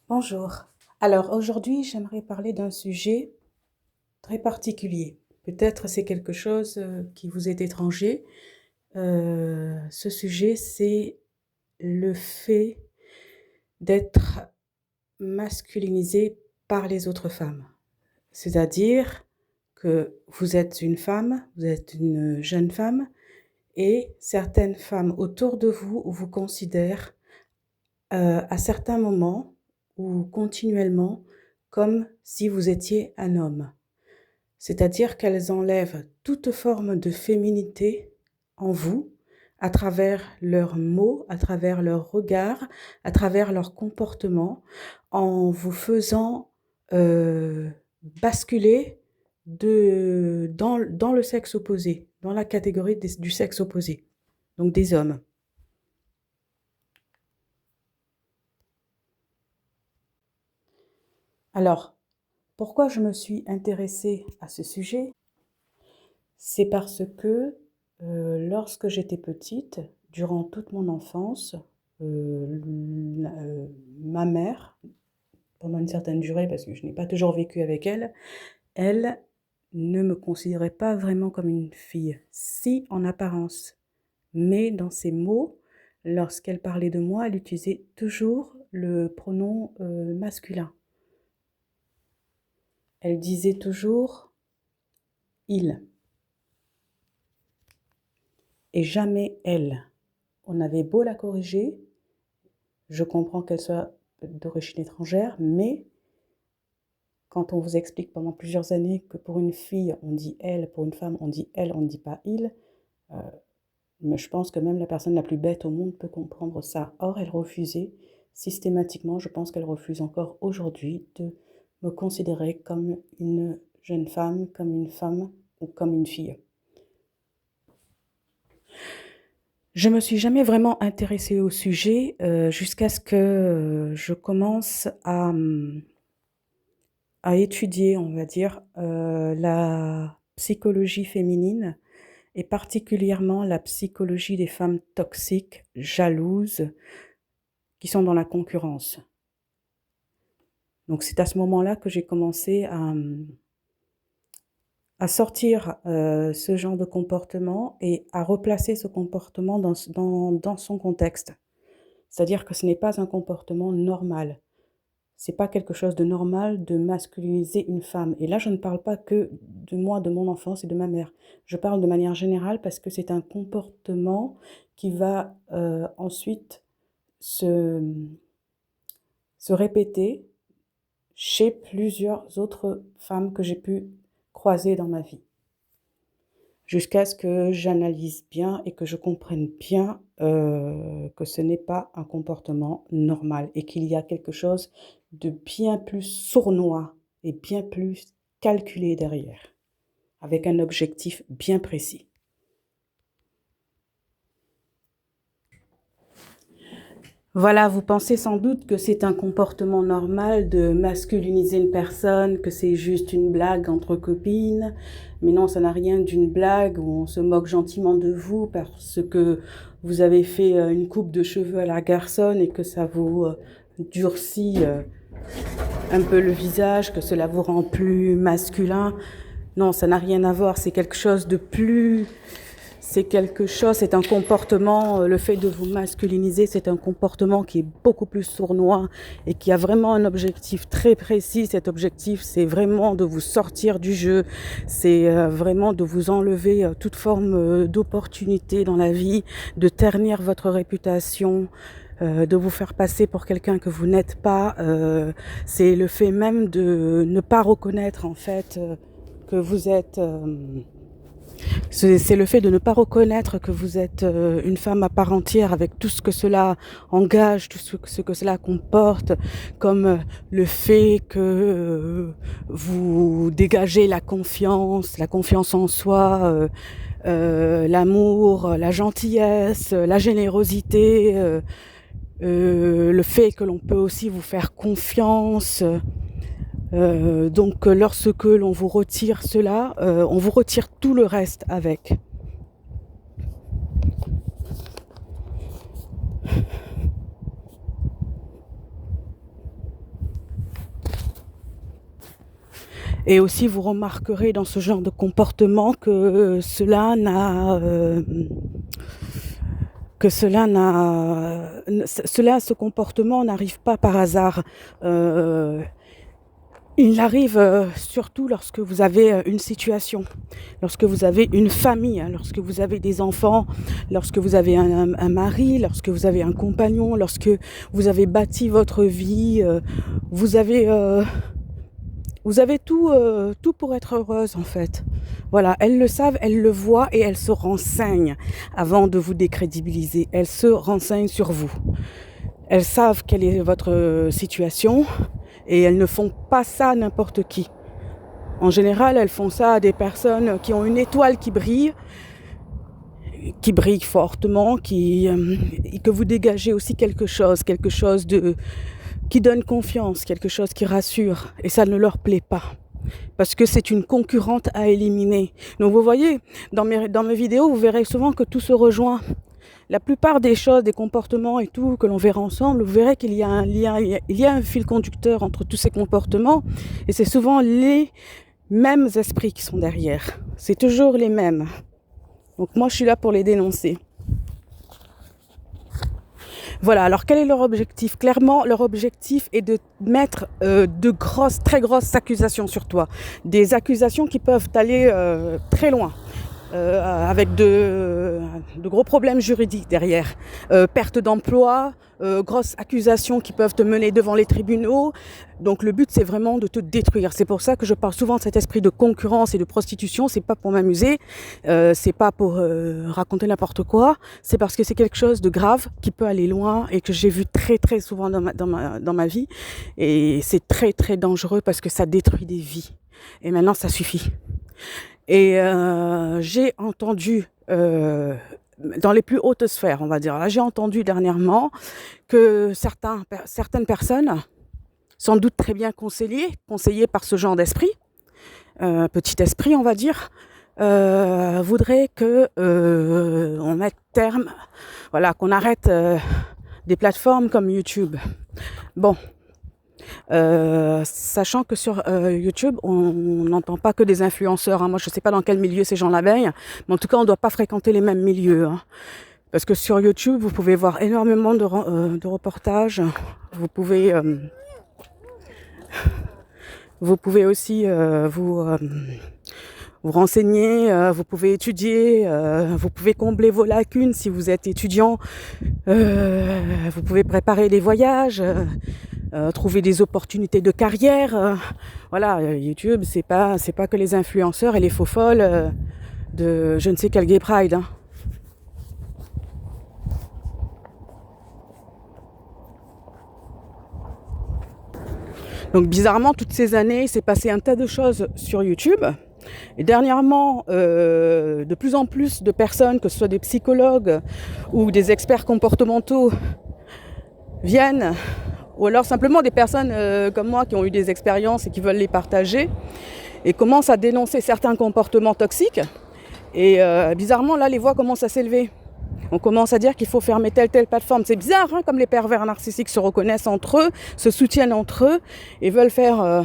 Bonjour. Alors aujourd'hui, j'aimerais parler d'un sujet très particulier. Peut-être c'est quelque chose qui vous est étranger. Ce sujet, c'est le fait d'être masculinisé par les autres femmes. C'est-à-dire que vous êtes une femme, vous êtes une jeune femme, et certaines femmes autour de vous vous considèrent à certains moments ou continuellement comme si vous étiez un homme. C'est-à-dire qu'elles enlèvent toute forme de féminité en vous à travers leurs mots, à travers leurs regards, à travers leur comportement, en vous faisant basculer dans le sexe opposé, dans la catégorie du sexe opposé, donc des hommes. Alors, pourquoi je me suis intéressée à ce sujet? C'est parce que lorsque j'étais petite, durant toute mon enfance, ma mère, pendant une certaine durée, parce que je n'ai pas toujours vécu avec elle, elle ne me considérait pas vraiment comme une fille, si en apparence. Mais dans ses mots, lorsqu'elle parlait de moi, elle utilisait toujours le pronom masculin. Elle disait toujours il et jamais elle. On avait beau la corriger, je comprends qu'elle soit d'origine étrangère, mais quand on vous explique pendant plusieurs années que pour une fille on dit elle, pour une femme on dit elle, on ne dit pas il, mais je pense que même la personne la plus bête au monde peut comprendre ça. Or, elle refusait systématiquement, je pense qu'elle refuse encore aujourd'hui, de me considérer comme une jeune femme, comme une femme ou comme une fille. Je me suis jamais vraiment intéressée au sujet jusqu'à ce que je commence à étudier, on va dire, la psychologie féminine et particulièrement la psychologie des femmes toxiques, jalouses, qui sont dans la concurrence. Donc c'est à ce moment-là que j'ai commencé à sortir ce genre de comportement et à replacer ce comportement dans son contexte. C'est-à-dire que ce n'est pas un comportement normal. C'est pas quelque chose de normal de masculiniser une femme. Et là, je ne parle pas que de moi, de mon enfance et de ma mère. Je parle de manière générale parce que c'est un comportement qui va ensuite se répéter chez plusieurs autres femmes que j'ai pu croiser dans ma vie. Jusqu'à ce que j'analyse bien et que je comprenne bien que ce n'est pas un comportement normal et qu'il y a quelque chose de bien plus sournois et bien plus calculé derrière, avec un objectif bien précis. Voilà, vous pensez sans doute que c'est un comportement normal de masculiniser une personne, que c'est juste une blague entre copines. Mais non, ça n'a rien d'une blague où on se moque gentiment de vous parce que vous avez fait une coupe de cheveux à la garçonne et que ça vous durcit un peu le visage, que cela vous rend plus masculin. Non, ça n'a rien à voir, c'est quelque chose de plus... c'est un comportement, le fait de vous masculiniser, c'est un comportement qui est beaucoup plus sournois et qui a vraiment un objectif très précis. Cet objectif, c'est vraiment de vous sortir du jeu, c'est vraiment de vous enlever toute forme d'opportunité dans la vie, de ternir votre réputation, de vous faire passer pour quelqu'un que vous n'êtes pas. C'est le fait même de ne pas reconnaître en fait que vous êtes... c'est le fait de ne pas reconnaître que vous êtes une femme à part entière avec tout ce que cela engage, tout ce que cela comporte, comme le fait que vous dégagez la confiance en soi, l'amour, la gentillesse, la générosité, le fait que l'on peut aussi vous faire confiance. Donc lorsque l'on vous retire cela, on vous retire tout le reste avec. Et aussi, vous remarquerez dans ce genre de comportement que ce comportement n'arrive pas par hasard. Il arrive surtout lorsque vous avez une situation, lorsque vous avez une famille, lorsque vous avez des enfants, lorsque vous avez un mari, lorsque vous avez un compagnon, lorsque vous avez bâti votre vie, vous avez tout pour être heureuse en fait. Voilà, elles le savent, elles le voient et elles se renseignent avant de vous décrédibiliser. Elles se renseignent sur vous. Elles savent quelle est votre situation et elles ne font pas ça à n'importe qui. En général, elles font ça à des personnes qui ont une étoile qui brille fortement, que vous dégagez aussi quelque chose qui donne confiance, quelque chose qui rassure, et ça ne leur plaît pas. Parce que c'est une concurrente à éliminer. Donc vous voyez, dans mes vidéos, vous verrez souvent que tout se rejoint. La plupart des choses, des comportements et tout que l'on verra ensemble, vous verrez qu'il y a un lien, il y a un fil conducteur entre tous ces comportements, et c'est souvent les mêmes esprits qui sont derrière. C'est toujours les mêmes. Donc moi, je suis là pour les dénoncer. Voilà, alors quel est leur objectif ? Clairement, leur objectif est de mettre très grosses accusations sur toi. Des accusations qui peuvent aller très loin. Avec de gros problèmes juridiques derrière. Perte d'emploi, grosses accusations qui peuvent te mener devant les tribunaux. Donc le but, c'est vraiment de te détruire. C'est pour ça que je parle souvent de cet esprit de concurrence et de prostitution. C'est pas pour m'amuser, c'est pas pour raconter n'importe quoi. C'est parce que c'est quelque chose de grave qui peut aller loin et que j'ai vu très très souvent dans ma vie. Et c'est très très dangereux parce que ça détruit des vies. Et maintenant, ça suffit. Et j'ai entendu dans les plus hautes sphères, on va dire, là, j'ai entendu dernièrement que certaines personnes, sans doute très bien conseillées par ce genre d'esprit, petit esprit on va dire, voudraient que on mette terme, voilà, qu'on arrête des plateformes comme YouTube. Bon. Sachant que sur YouTube, on n'entend pas que des influenceurs. Moi, je ne sais pas dans quel milieu ces gens-là baignent, mais en tout cas, on ne doit pas fréquenter les mêmes milieux. Parce que sur YouTube, vous pouvez voir énormément de reportages. Vous pouvez aussi vous renseigner, vous pouvez étudier, vous pouvez combler vos lacunes si vous êtes étudiant. Vous pouvez préparer des voyages. Trouver des opportunités de carrière. Voilà, YouTube, c'est pas que les influenceurs et les faux folles de je ne sais quel gay pride. Donc bizarrement, toutes ces années, il s'est passé un tas de choses sur YouTube. Et dernièrement, de plus en plus de personnes, que ce soit des psychologues ou des experts comportementaux, viennent, ou alors simplement des personnes comme moi qui ont eu des expériences et qui veulent les partager, et commencent à dénoncer certains comportements toxiques. Et bizarrement, là, les voix commencent à s'élever. On commence à dire qu'il faut fermer telle plateforme. C'est bizarre, hein, comme les pervers narcissiques se reconnaissent entre eux, se soutiennent entre eux et veulent faire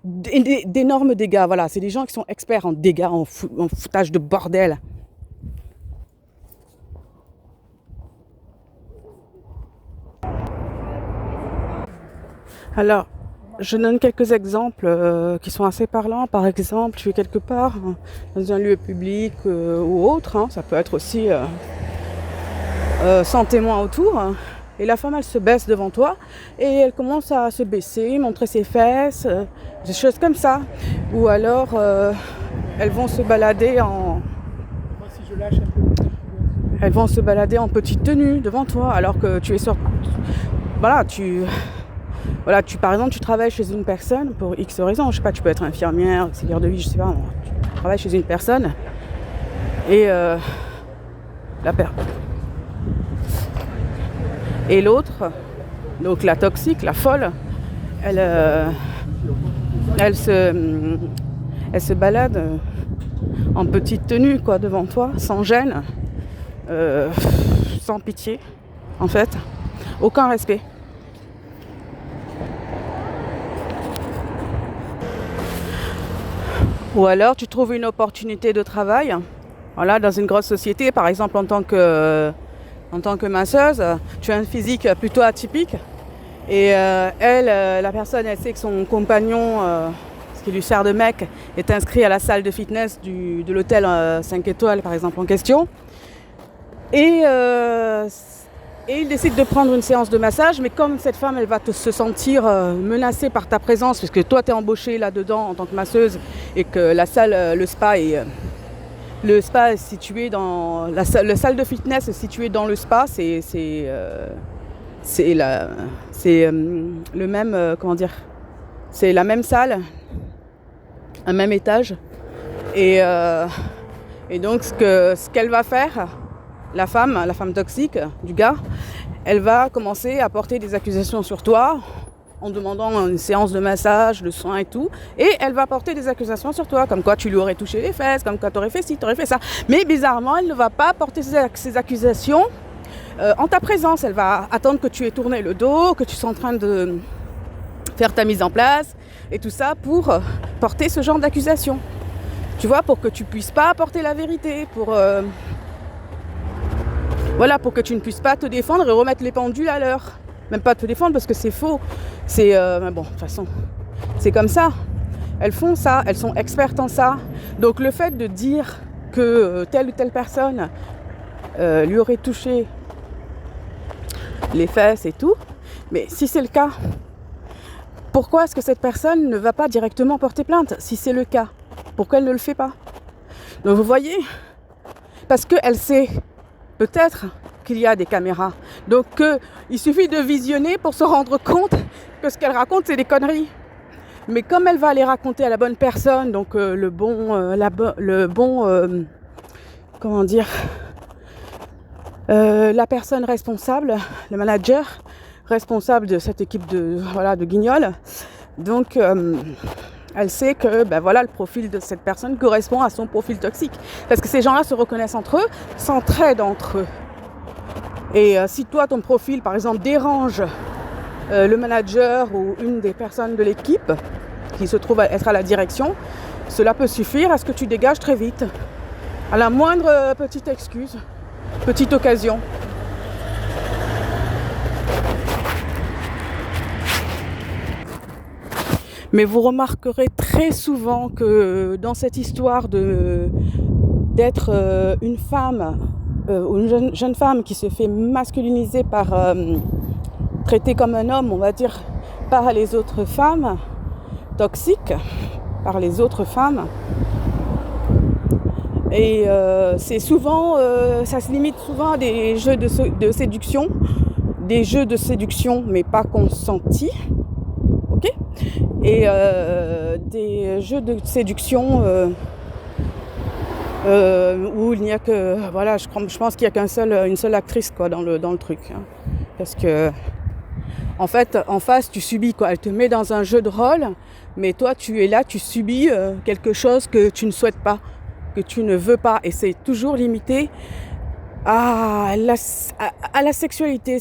d'énormes dégâts. Voilà, c'est des gens qui sont experts en dégâts, en foutage de bordel. Alors, je donne quelques exemples qui sont assez parlants. Par exemple, je suis quelque part dans un lieu public ou autre. Ça peut être aussi sans témoin autour. Et la femme, elle se baisse devant toi et elle commence à se baisser, montrer ses fesses, des choses comme ça. Ou alors, elles vont se balader en petite tenue devant toi, alors que tu es sur... Voilà, par exemple, tu travailles chez une personne pour X raisons. Je sais pas, tu peux être infirmière, auxiliaire de vie, je sais pas. Tu travailles chez une personne et et l'autre, donc la toxique, la folle, elle se balade en petite tenue, quoi, devant toi, sans gêne, sans pitié, en fait, aucun respect. Ou alors tu trouves une opportunité de travail, voilà, dans une grosse société, par exemple en tant que masseuse, tu as un physique plutôt atypique. Et la personne, elle sait que son compagnon, ce qui lui sert de mec, est inscrit à la salle de fitness de l'hôtel 5 étoiles, par exemple, en question. Et il décide de prendre une séance de massage, mais comme cette femme, elle va se sentir menacée par ta présence, parce que toi, tu es embauchée là-dedans en tant que masseuse, et que la salle, le spa est situé dans... La salle de fitness est située dans le spa, c'est le même, c'est la même salle, un même étage. Et donc ce qu'elle va faire, la femme toxique du gars, elle va commencer à porter des accusations sur toi en demandant une séance de massage, de soins et tout. Et elle va porter des accusations sur toi, comme quoi tu lui aurais touché les fesses, comme quoi tu aurais fait ci, tu aurais fait ça. Mais bizarrement, elle ne va pas porter ces accusations en ta présence. Elle va attendre que tu aies tourné le dos, que tu sois en train de faire ta mise en place et tout ça pour porter ce genre d'accusation. Tu vois, pour que tu puisses pas apporter la vérité, pour que tu ne puisses pas te défendre et remettre les pendules à l'heure. Même pas te défendre parce que c'est faux. C'est bon, de toute façon, c'est comme ça. Elles font ça, elles sont expertes en ça. Donc le fait de dire que telle ou telle personne lui aurait touché les fesses et tout, mais si c'est le cas, pourquoi est-ce que cette personne ne va pas directement porter plainte? Si c'est le cas, pourquoi elle ne le fait pas? Donc vous voyez, parce qu'elle sait peut-être qu'il y a des caméras, donc il suffit de visionner pour se rendre compte que ce qu'elle raconte c'est des conneries. Mais comme elle va les raconter à la bonne personne, donc la personne responsable, le manager responsable de cette équipe de guignols, donc elle sait que le profil de cette personne correspond à son profil toxique. Parce que ces gens-là se reconnaissent entre eux, s'entraident entre eux. Et si toi, ton profil, par exemple, dérange le manager ou une des personnes de l'équipe qui se trouve être à la direction, cela peut suffire à ce que tu dégages très vite. À la moindre petite excuse, petite occasion. Mais vous remarquerez très souvent que dans cette histoire d'être une femme ou une jeune femme qui se fait masculiniser traiter comme un homme, on va dire, par les autres femmes toxiques, par les autres femmes. Et c'est souvent, ça se limite souvent à des jeux de séduction, mais pas consentis. Et des jeux de séduction où il n'y a que, je pense qu'il n'y a une seule actrice dans le truc, hein. Parce que en fait, en face, tu subis quoi. Elle te met dans un jeu de rôle, mais toi, tu es là, tu subis quelque chose que tu ne souhaites pas, que tu ne veux pas, et c'est toujours limité à la sexualité.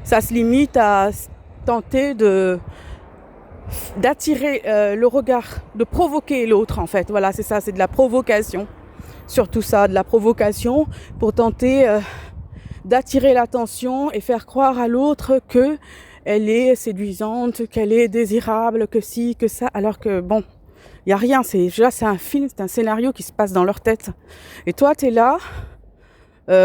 Ça se limite à tenter d'attirer le regard, de provoquer l'autre en fait. Voilà, c'est ça, c'est de la provocation. Surtout ça, de la provocation pour tenter d'attirer l'attention et faire croire à l'autre que elle est séduisante, qu'elle est désirable, que si, que ça, alors que bon, il n'y a rien, c'est un film, c'est un scénario qui se passe dans leur tête. Et toi, tu es là,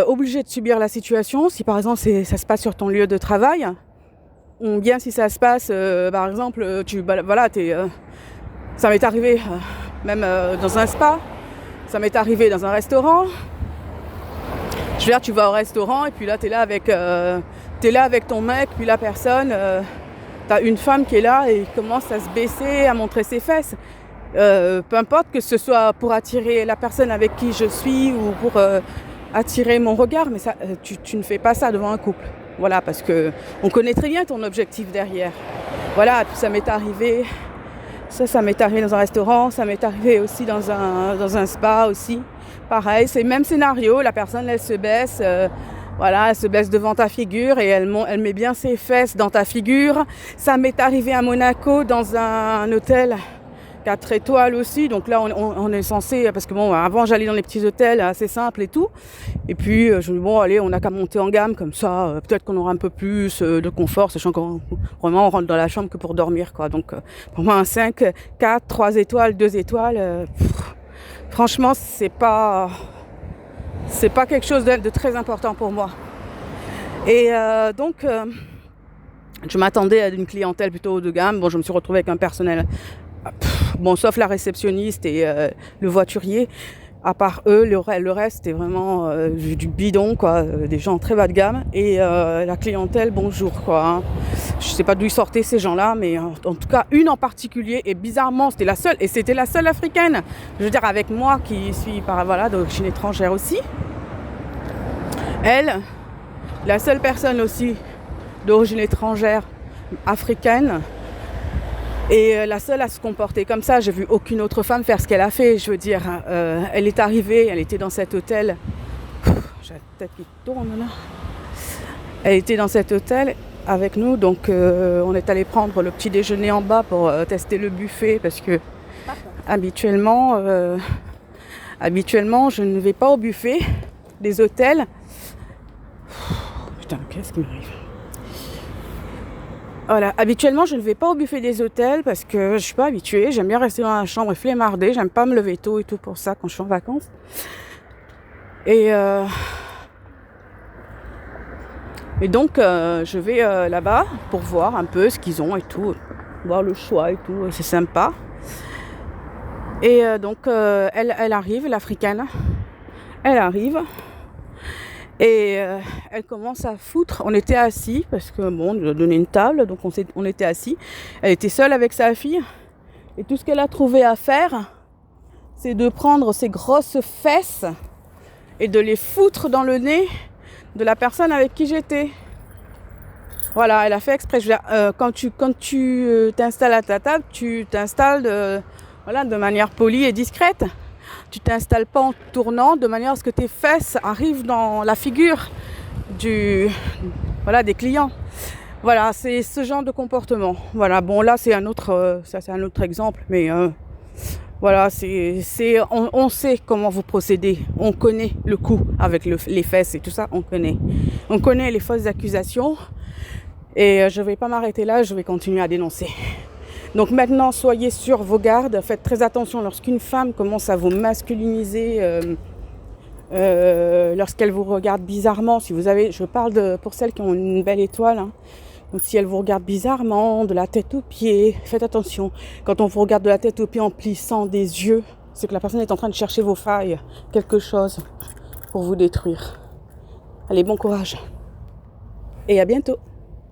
obligé de subir la situation, si par exemple ça se passe sur ton lieu de travail, ou bien si ça se passe, par exemple, ça m'est arrivé même dans un spa, ça m'est arrivé dans un restaurant. Je veux dire, tu vas au restaurant et puis là, t'es là avec ton mec, puis la personne, t'as une femme qui est là et commence à se baisser, à montrer ses fesses. Peu importe que ce soit pour attirer la personne avec qui je suis ou pour attirer mon regard, mais ça, tu ne fais pas ça devant un couple. Voilà, parce que on connaît très bien ton objectif derrière. Voilà, puis ça m'est arrivé dans un restaurant, ça m'est arrivé aussi dans un spa aussi. Pareil, c'est le même scénario, la personne elle se baisse, elle se baisse devant ta figure et elle met bien ses fesses dans ta figure. Ça m'est arrivé à Monaco dans un hôtel 4 étoiles aussi. Donc là, on est censé, parce que bon, avant j'allais dans les petits hôtels assez simples et tout. Et puis je me dis bon, allez, on n'a qu'à monter en gamme comme ça. Peut-être qu'on aura un peu plus de confort, sachant qu'on vraiment on rentre dans la chambre que pour dormir, quoi. Donc pour moi, un 5, 4, 3 étoiles, 2 étoiles, franchement, c'est pas quelque chose de très important pour moi. Et donc, je m'attendais à une clientèle plutôt haut de gamme. Bon, je me suis retrouvée avec un personnel, bon, sauf la réceptionniste et le voiturier. À part eux, le reste, c'était vraiment du bidon, quoi, des gens très bas de gamme. Et la clientèle, bonjour, quoi. Hein. Je sais pas d'où ils sortaient ces gens-là, mais en tout cas, une en particulier, et bizarrement, c'était la seule, et c'était la seule africaine. Je veux dire, avec moi, qui suis d'origine étrangère aussi. Elle, la seule personne aussi d'origine étrangère, africaine, et la seule à se comporter comme ça. J'ai vu aucune autre femme faire ce qu'elle a fait. Je veux dire, elle est arrivée, elle était dans cet hôtel. J'ai la tête qui tourne là. Elle était dans cet hôtel avec nous, donc on est allé prendre le petit déjeuner en bas pour tester le buffet, parce que habituellement, je ne vais pas au buffet des hôtels. Putain, qu'est-ce qui m'arrive? Voilà, habituellement je ne vais pas au buffet des hôtels parce que je suis pas habituée, j'aime bien rester dans la chambre et flemmarder, j'aime pas me lever tôt et tout pour ça quand je suis en vacances. Et donc je vais là-bas pour voir un peu ce qu'ils ont et tout, voir le choix et tout, c'est sympa. Et donc elle arrive, l'africaine, elle arrive. Et elle commence à foutre. On était assis parce que bon, on lui a donné une table, donc on était assis. Elle était seule avec sa fille. Et tout ce qu'elle a trouvé à faire, c'est de prendre ses grosses fesses et de les foutre dans le nez de la personne avec qui j'étais. Voilà, elle a fait exprès. Je veux dire, quand tu t'installes à ta table, tu t'installes de manière polie et discrète. Tu t'installes pas en tournant de manière à ce que tes fesses arrivent dans la figure des clients. Voilà, c'est ce genre de comportement. Voilà, bon là c'est un autre exemple, mais voilà, on sait comment vous procédez. On connaît le coup avec les fesses et tout ça, on connaît. On connaît les fausses accusations et je vais pas m'arrêter là, je vais continuer à dénoncer. Donc maintenant, soyez sur vos gardes, faites très attention lorsqu'une femme commence à vous masculiniser, lorsqu'elle vous regarde bizarrement. Si vous avez, je parle pour celles qui ont une belle étoile, hein. Donc si elle vous regarde bizarrement, de la tête aux pieds, faites attention. Quand on vous regarde de la tête aux pieds en plissant des yeux, c'est que la personne est en train de chercher vos failles, quelque chose pour vous détruire. Allez, bon courage et à bientôt.